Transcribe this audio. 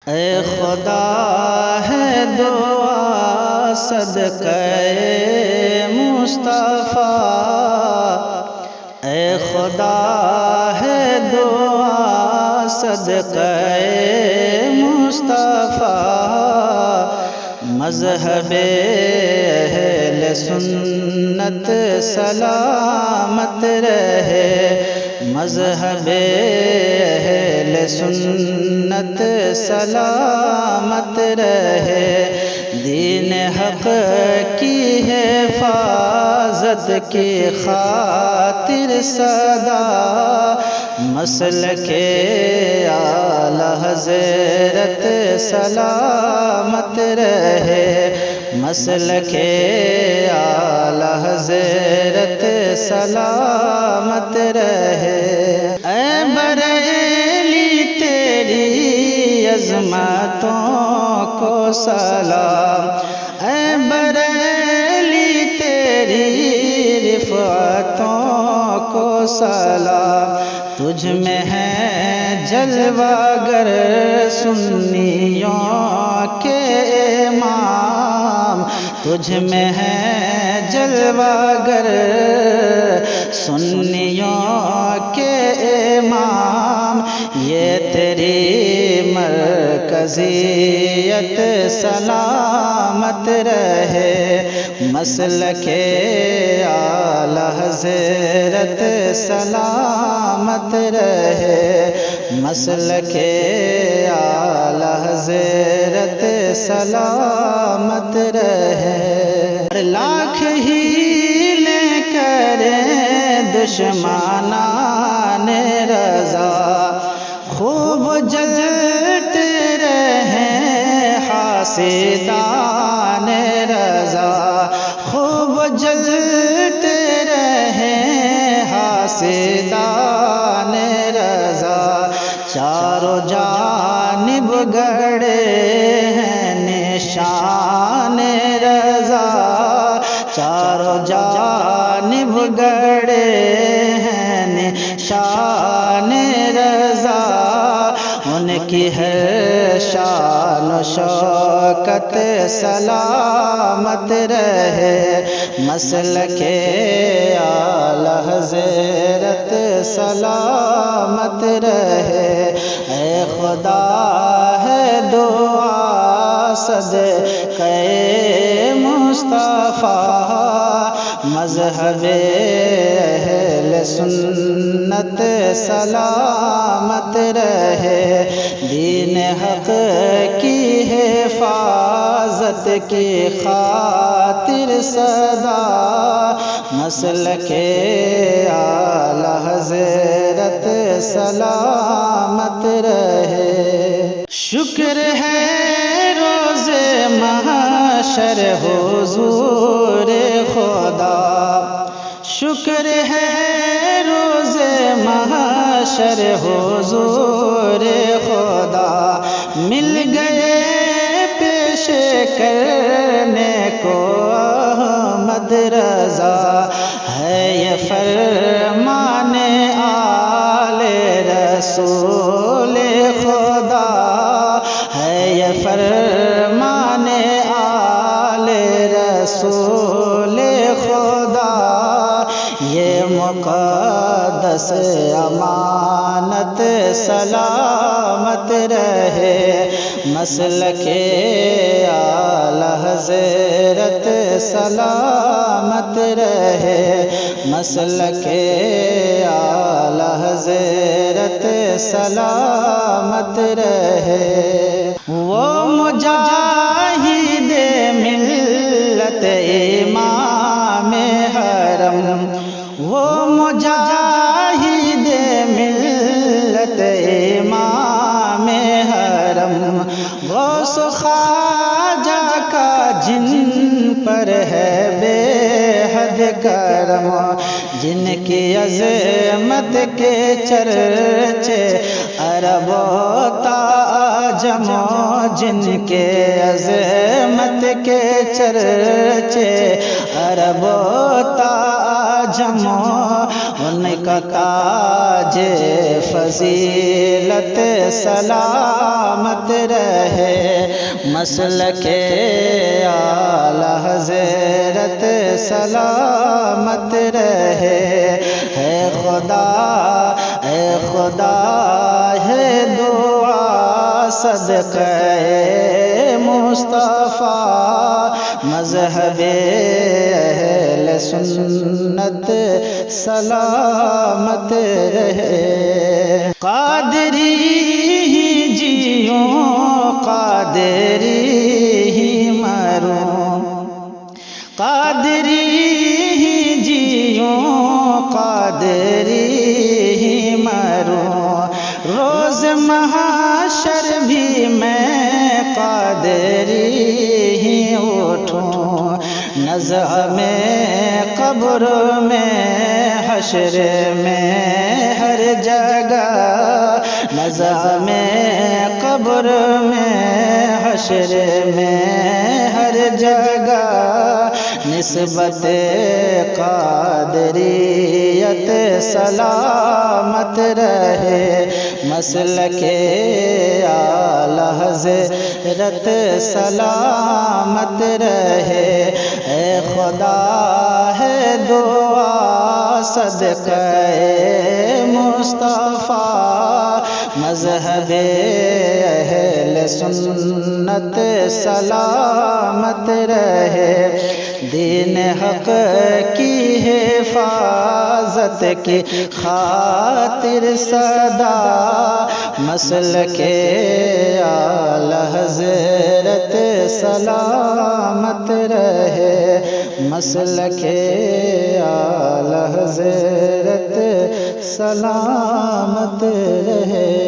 اے خدا ہے دعا صدقہ مصطفیٰ، اے خدا ہے دعا صدقہ مصطفیٰ، مذہب اہل سنت سلامت رہے، مذہب اہل سنت سلامت رہے، دین حق کی حفاظت کی خاطر سدا مسلک اعلی حضرت سلامت رہے، مسلک اعلی حضرت سلامت رہے۔ اے بریلی تیری عظمتوں کو سلام، اے بریلی تیری رفعتوں کو سلام، تجھ میں ہے جلوہ گر سنیوں کے امام، تجھ میں ہے جلوہ گر سنیوں کے امام، یہ تیری مرکزیت سلامت رہے، مسلک اعلی حضرت سلامت رہے، مسلک اعلی حضرت سلامت رہے۔ لاکھ ہیلے کریں دشمنان رضا، خوب جلتے رہیں حاسدان رضا، خوب جلتے رہیں حاسدان رضا، چاروں جانب گڑے ہیں نشان رضا، چاروں جانب گڑے ہیں نشان رضا، ان کی ہر شان و شوکت سلامت رہے، مسلک اعلی حضرت سلامت رہے۔ اے خدا ہے دعا صدقہ مصطفیٰ، مذہب اہل سنت سلامت رہے، دین حق کی حفاظت کی خاطر سدا مسلک اعلی حضرت سلامت رہے۔ شکر ہے روز محشر حضور خدا، شکر ہے روز محشر حضور خدا، مل گئے پیش کرنے کو احمد رضا، ہے یہ فرمان آل رسول خدا، ہے یہ فرمان آل رسول خدا، یہ مقدس امانت سلامت رہے، مسلک اعلی حضرت سلامت رہے، مسلک اعلی حضرت سلامت رہے۔ وہ مجاہد ملت امام حرم، وہ مجاہد ملت امام حرم، غوث خواجہ کا جن پر ہے بے حد کرم، جن کی عظمت کے چرچے عرب و تاج آجموں جن کے عظمت کے چرچے عرب و تاجموں ان کا تاج فضیلت سلامت رہے مسلک اعلی حضرت سلامت رہے اے خدا ہے دعا صدقہ مصطفیٰ مذہب اہل سنت سلامت رہے قادری ہی جیوں قادری ہی مروں قادری ہی جیوں قادری ہی مروں روز محشر بھی میں قادری ہی اٹھوں نزع میں قبر میں حشر میں ہر جگہ نزع میں قبر میں حشر میں ہر جگہ نسبت قادریت سلامت رہے مسلک اعلی حضرت سلامت رہے اے خدا ہے دعا صدقہ مصطفیٰ مذہب اہل سنت سلامت رہے دین حق کی حفاظت کی خاطر سدا مسلک اعلی حضرت سلامت رہے مسلک اعلی حضرت سلامت رہے